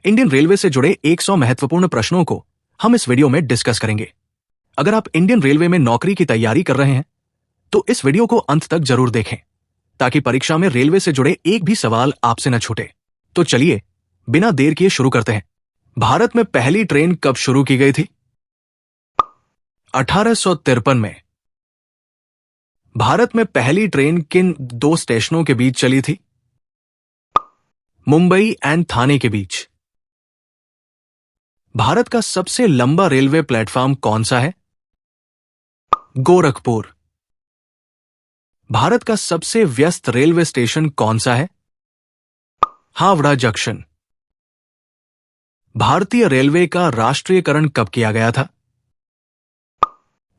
Indian railway से जुड़े 100 महत्वपूर्ण प्रश्नों को हम इस वीडियो में डिस्कस करेंगे। अगर आप इंडियन रेलवे में नौकरी की तैयारी कर रहे हैं तो इस वीडियो को अंत तक जरूर देखें ताकि परीक्षा में रेलवे से जुड़े एक भी सवाल आपसे न छूटे। तो चलिए बिना देर किए शुरू करते हैं। भारत में पहली ट्रेन कब शुरू की गई थी? 1853 में। भारत में पहली ट्रेन किन दो स्टेशनों के बीच चली थी? मुंबई एंड थाने के बीच। भारत का सबसे लंबा रेलवे प्लेटफॉर्म कौन सा है? गोरखपुर। भारत का सबसे व्यस्त रेलवे स्टेशन कौन सा है? हावड़ा जंक्शन। भारतीय रेलवे का राष्ट्रीयकरण कब किया गया था?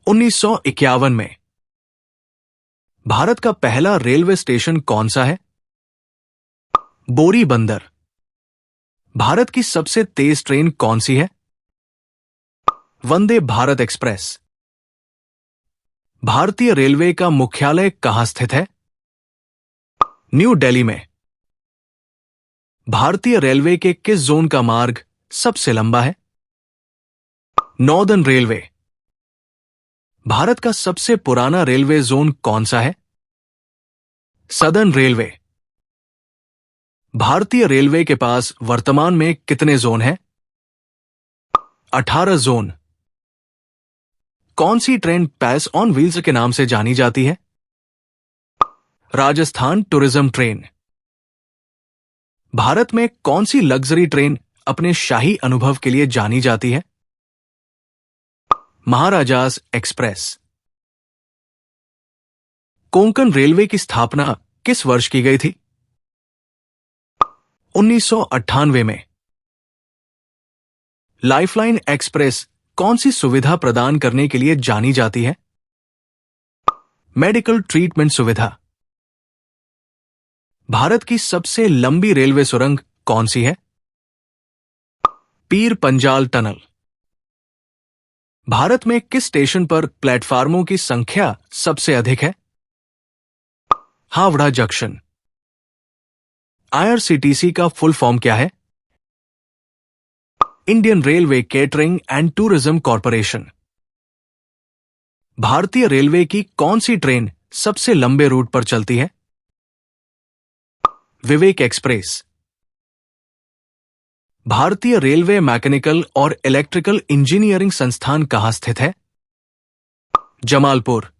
1951 में। भारत का पहला रेलवे स्टेशन कौन सा है? बोरीबंदर। भारत की सबसे तेज ट्रेन कौन सी है? वंदे भारत एक्सप्रेस। भारतीय रेलवे का मुख्यालय कहां स्थित है? न्यू दिल्ली में। भारतीय रेलवे के किस जोन का मार्ग सबसे लंबा है? Northern railway. भारत का सबसे पुराना रेलवे जोन कौन सा है? Southern railway. भारतीय रेलवे के पास वर्तमान में कितने जोन हैं? 18 जोन। कौन सी ट्रेन पैस ऑन व्हील्स के नाम से जानी जाती है? Rajasthan tourism train. भारत में कौन सी लग्जरी ट्रेन अपने शाही अनुभव के लिए जानी जाती है? महाराजास एक्सप्रेस। कोंकण रेलवे की स्थापना किस वर्ष की गई थी? 1998 में। लाइफलाइन एक्सप्रेस कौन सी सुविधा प्रदान करने के लिए जानी जाती है? मेडिकल ट्रीटमेंट सुविधा। भारत की सबसे लंबी रेलवे सुरंग कौन सी है? पीर पंजाल टनल। भारत में किस स्टेशन पर प्लेटफार्मों की संख्या सबसे अधिक है? हावड़ा जंक्शन। आईआरसीटीसी का फुल फॉर्म क्या है? Indian railway catering and tourism corporation. भारतीय रेलवे की कौन सी ट्रेन सबसे लंबे रूट पर चलती है? विवेक एक्सप्रेस। भारतीय रेलवे मैकेनिकल और इलेक्ट्रिकल इंजीनियरिंग संस्थान कहां स्थित है? जमालपुर।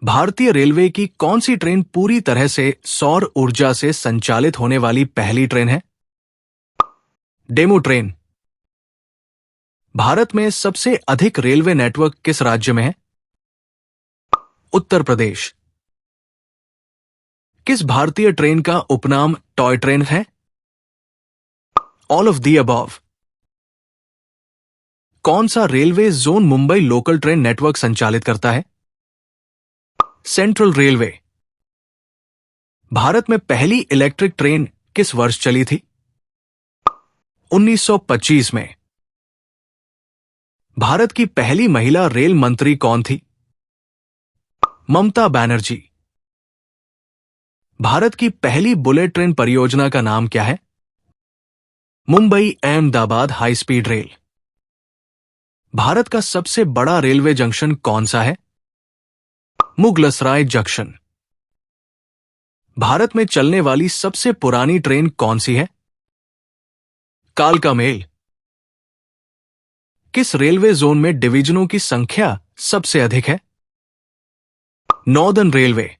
भारतीय रेलवे की कौन सी ट्रेन पूरी तरह से सौर ऊर्जा से संचालित होने वाली पहली ट्रेन है? DEMU train. भारत में सबसे अधिक रेलवे नेटवर्क किस राज्य में है? उत्तर प्रदेश। किस भारतीय ट्रेन का उपनाम टॉय ट्रेन है? All of the above. कौन सा railway zone Mumbai local train network संचालित करता है? Central railway. भारत में पहली इलेक्ट्रिक ट्रेन किस वर्ष चली थी? 1925 में। भारत की पहली महिला रेल मंत्री कौन थी? ममता बनर्जी। भारत की पहली बुलेट ट्रेन परियोजना का नाम क्या है? Mumbai Ahmedabad high speed rail. Bharat का सबसे बड़ा रेलवे जंक्शन कौन सा है? मुगलसराय जंक्शन। भारत में चलने वाली सबसे पुरानी ट्रेन कौन सी है? कालका मेल। किस रेलवे जोन में डिवीजनों की संख्या सबसे अधिक है? Northern railway.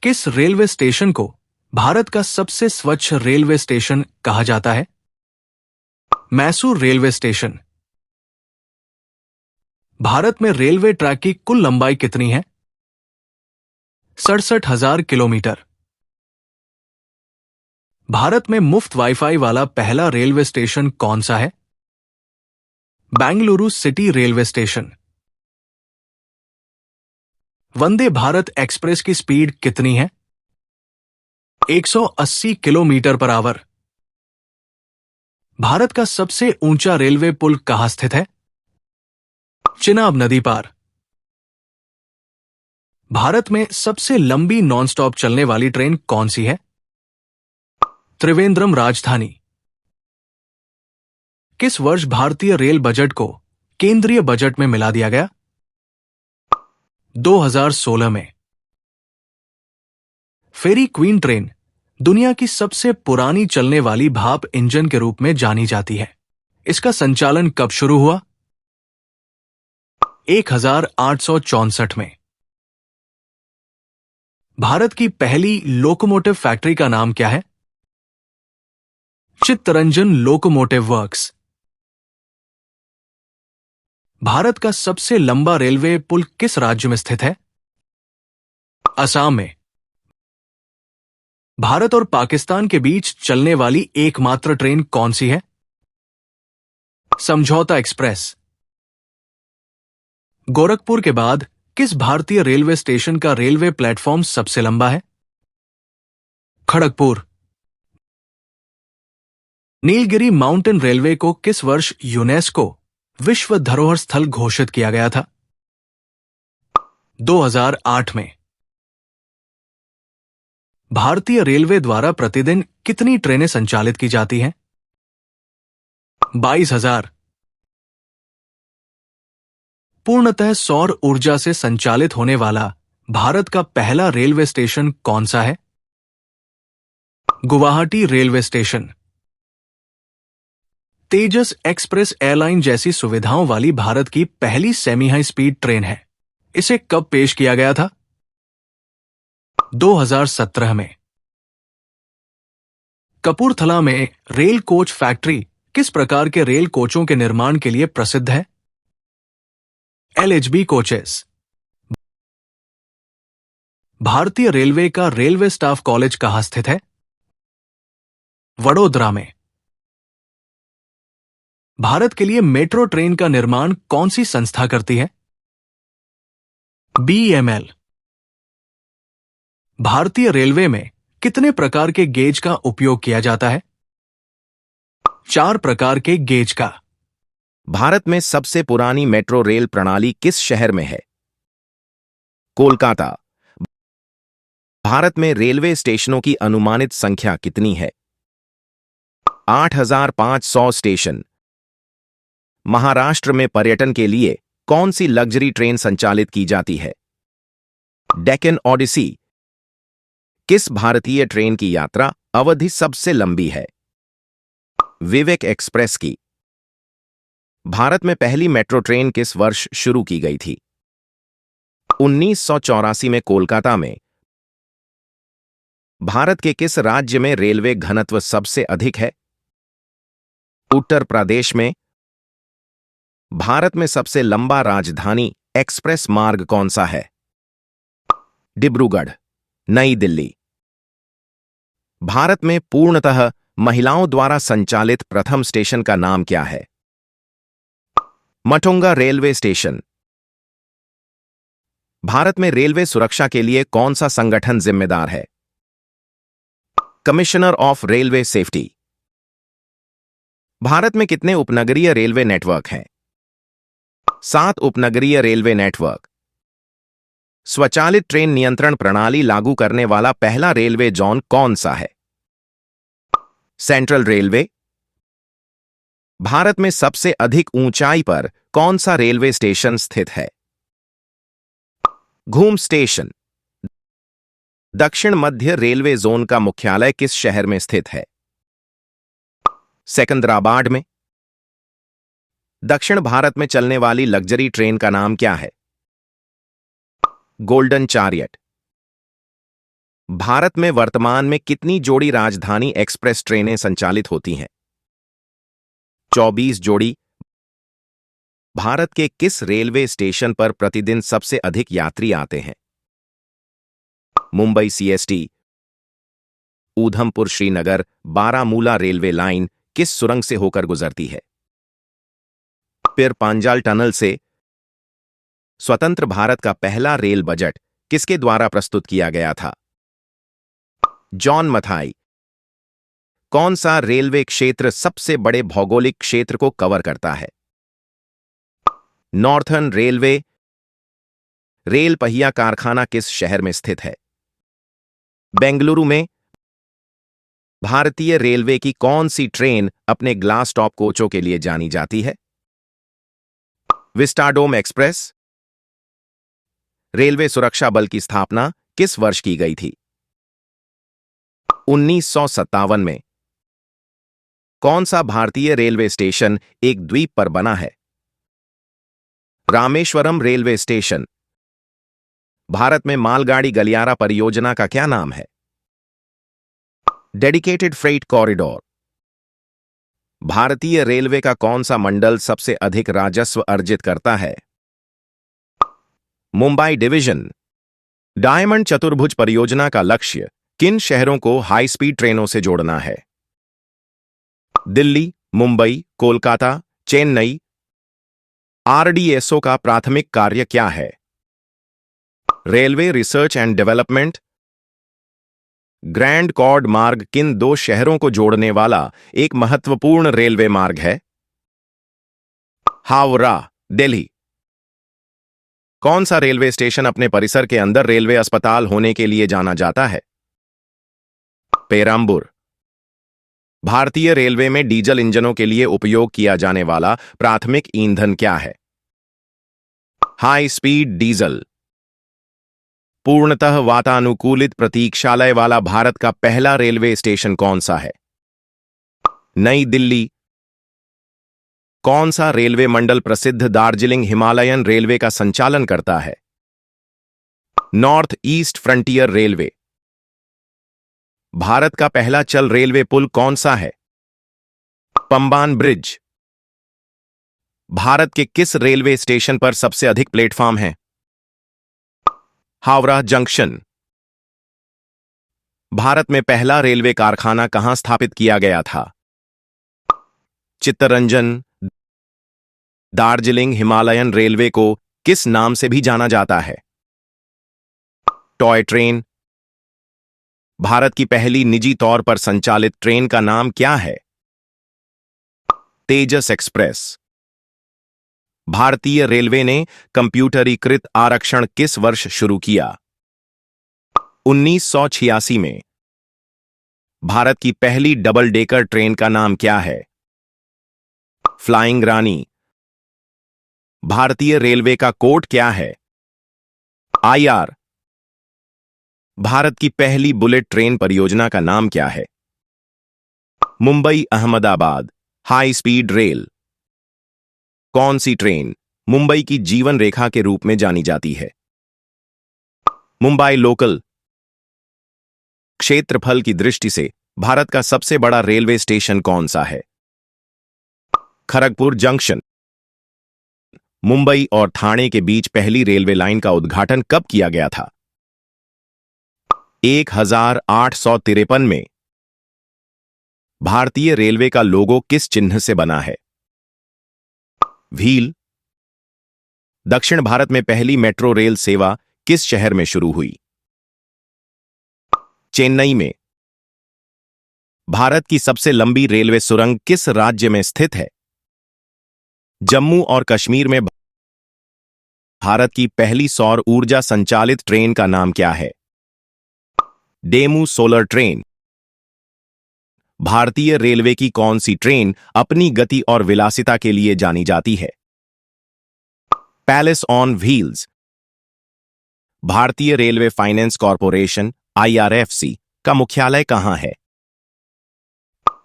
किस रेलवे स्टेशन को भारत का सबसे स्वच्छ रेलवे स्टेशन कहा जाता है? Mysore railway station. भारत में रेलवे ट्रैक की कुल लंबाई कितनी है? 67,000 किलोमीटर। भारत में मुफ्त वाईफाई वाला पहला रेलवे स्टेशन कौन सा है? Bengaluru city railway station. Vande Bharat express की स्पीड कितनी है? 180 किलोमीटर पर आवर। भारत का सबसे ऊंचा रेलवे पुल कहां स्थित है? चिनाब नदी पार। भारत में सबसे लंबी नॉनस्टॉप चलने वाली ट्रेन कौन सी है? त्रिवेंद्रम राजधानी। किस वर्ष भारतीय रेल बजट को केंद्रीय बजट में मिला दिया गया? 2016 में। फेरी क्वीन ट्रेन दुनिया की सबसे पुरानी चलने वाली भाप इंजन के रूप में जानी जाती है। इसका संचालन कब शुरू हुआ? 1864 में। भारत की पहली लोकोमोटिव फैक्ट्री का नाम क्या है? Chittaranjan locomotive works. भारत का सबसे लंबा रेलवे पुल किस राज्य में स्थित है? असम में। भारत और पाकिस्तान के बीच चलने वाली एकमात्र ट्रेन कौन सी है? समझौता एक्सप्रेस। गोरखपुर के बाद किस भारतीय रेलवे स्टेशन का रेलवे प्लेटफॉर्म सबसे लंबा है? खड़गपुर। नीलगिरी माउंटेन रेलवे को किस वर्ष यूनेस्को विश्व धरोहर स्थल घोषित किया गया था? 2008 में। भारतीय रेलवे द्वारा प्रतिदिन कितनी ट्रेनें संचालित की जाती हैं? 22,000। पूर्णतः सौर ऊर्जा से संचालित होने वाला भारत का पहला रेलवे स्टेशन कौन सा है? Guwahati railway station. Tejas express airline जैसी सुविधाओं वाली भारत की पहली सेमी हाई स्पीड ट्रेन है। इसे कब पेश किया गया था? 2017 में। कपूरथला में रेल कोच फैक्ट्री किस प्रकार के रेल कोचों के निर्माण के लिए प्रसिद्ध है? LHB coaches. भारतीय रेलवे का रेलवे स्टाफ कॉलेज कहां स्थित है? वडोदरा में। भारत के लिए मेट्रो ट्रेन का निर्माण कौन सी संस्था करती है? BEML। भारतीय रेलवे में कितने प्रकार के गेज का उपयोग किया जाता है? 4 प्रकार के गेज का। भारत में सबसे पुरानी मेट्रो रेल प्रणाली किस शहर में है? कोलकाता। भारत में रेलवे स्टेशनों की अनुमानित संख्या कितनी है? 8,500 स्टेशन। महाराष्ट्र में पर्यटन के लिए कौन सी लग्जरी ट्रेन संचालित की जाती है? डेक्कन ओडिसी। किस भारतीय ट्रेन की यात्रा अवधि सबसे लंबी है? विवेक एक्सप्रेस की। भारत में पहली मेट्रो ट्रेन किस वर्ष शुरू की गई थी? 1984 में। कोलकाता में भारत के किस राज्य में रेलवे घनत्व सबसे अधिक है? उत्तर प्रदेश में। भारत में सबसे लंबा राजधानी एक्सप्रेस मार्ग कौन सा है? डिब्रूगढ़, नई दिल्ली। भारत में पूर्णतः महिलाओं द्वारा संचालित प्रथम स्टेशन का नाम क्या है? मटोंगा रेलवे स्टेशन। भारत में रेलवे सुरक्षा के लिए कौन सा संगठन जिम्मेदार है? Commissioner of railway safety. Bharat में कितने उपनगरीय रेलवे नेटवर्क हैं? 7 उपनगरीय रेलवे नेटवर्क। स्वचालित ट्रेन नियंत्रण प्रणाली लागू करने वाला पहला रेलवे जोन कौन सा है? Central railway. भारत में सबसे अधिक ऊंचाई पर कौन सा रेलवे स्टेशन स्थित है? घूम स्टेशन। दक्षिण मध्य रेलवे जोन का मुख्यालय किस शहर में स्थित है? सिकंदराबाद में। दक्षिण भारत में चलने वाली लग्जरी ट्रेन का नाम क्या है? Golden chariot. भारत में वर्तमान में कितनी जोड़ी राजधानी एक्सप्रेस ट्रेनें संचालित होती हैं? 24 जोड़ी। भारत के किस रेलवे स्टेशन पर प्रतिदिन सबसे अधिक यात्री आते हैं? Mumbai CST। Udhampur Srinagar Baramulla railway line किस सुरंग से होकर गुजरती है? पिर पांजाल टनल से। स्वतंत्र भारत का पहला रेल बजट किसके द्वारा प्रस्तुत किया गया था? जॉन मथाई। कौन सा रेलवे क्षेत्र सबसे बड़े भौगोलिक क्षेत्र को कवर करता है? Northern railway. रेल पहिया कारखाना किस शहर में स्थित है? बेंगलुरु में। भारतीय रेलवे की कौन सी ट्रेन अपने ग्लास टॉप कोचों के लिए जानी जाती है? Vistadome express. रेलवे सुरक्षा बल की स्थापना किस वर्ष की गई थी? 1957 में। कौन सा भारतीय रेलवे स्टेशन एक द्वीप पर बना है? Rameswaram railway station. भारत में मालगाड़ी गलियारा परियोजना का क्या नाम है? Dedicated freight corridor. भारतीय रेलवे का कौन सा मंडल सबसे अधिक राजस्व अर्जित करता है? मुंबई डिवीजन। डायमंड चतुर्भुज परियोजना का लक्ष्य किन शहरों को हाई स्पीड ट्रेनों से जोड़ना है? दिल्ली, मुंबई, कोलकाता, चेन्नई। आरडीएसओ का प्राथमिक कार्य क्या है? Railway research and development. Grand chord मार्ग किन दो शहरों को जोड़ने वाला एक महत्वपूर्ण रेलवे मार्ग है? हावड़ा, दिल्ली। कौन सा रेलवे स्टेशन अपने परिसर के अंदर रेलवे अस्पताल होने के लिए जाना जाता है? पेराम्बूर। भारतीय रेलवे में डीजल इंजनों के लिए उपयोग किया जाने वाला प्राथमिक ईंधन क्या है? High speed diesel. पूर्णतः वातानुकूलित प्रतीक्षालय वाला भारत का पहला रेलवे स्टेशन कौन सा है? नई दिल्ली। कौन सा रेलवे मंडल प्रसिद्ध दार्जिलिंग हिमालयन रेलवे का संचालन करता है? North east frontier railway. Bharat का पहला चल रेलवे पुल कौन सा है? पंबान ब्रिज। भारत के किस रेलवे स्टेशन पर सबसे अधिक प्लेटफॉर्म हैं? हावड़ा जंक्शन। भारत में पहला रेलवे कारखाना कहां स्थापित किया गया था? चित्तरंजन। दार्जिलिंग हिमालयन रेलवे को किस नाम से भी जाना जाता है? Toy train. भारत की पहली निजी तौर पर संचालित ट्रेन का नाम क्या है? तेजस एक्सप्रेस। भारतीय रेलवे ने कंप्यूटरीकृत आरक्षण किस वर्ष शुरू किया? 1986 में। भारत की पहली डबल डेकर ट्रेन का नाम क्या है? फ्लाइंग रानी। भारतीय रेलवे का कोड क्या है? आईआर। भारत की पहली बुलेट ट्रेन परियोजना का नाम क्या है? Mumbai Ahmedabad high speed rail. कौन सी ट्रेन मुंबई की जीवन रेखा के रूप में जानी जाती है? मुंबई लोकल। क्षेत्रफल की दृष्टि से भारत का सबसे बड़ा रेलवे स्टेशन कौन सा है? खड़गपुर जंक्शन। मुंबई और ठाणे के बीच पहली रेलवे लाइन का उद्घाटन कब किया गया था? 1853 में। भारतीय रेलवे का लोगो किस चिन्ह से बना है? व्हील। दक्षिण भारत में पहली मेट्रो रेल सेवा किस शहर में शुरू हुई? चेन्नई में। भारत की सबसे लंबी रेलवे सुरंग किस राज्य में स्थित है? जम्मू और कश्मीर में। भारत की पहली सौर ऊर्जा संचालित ट्रेन का नाम क्या है? DEMU solar train. भारतीय रेलवे की कौन सी ट्रेन अपनी गति और विलासिता के लिए जानी जाती है? Palace on wheels. भारतीय रेलवे फाइनेंस कॉरपोरेशन आईआरएफसी का मुख्यालय कहां है?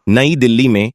नई दिल्ली में।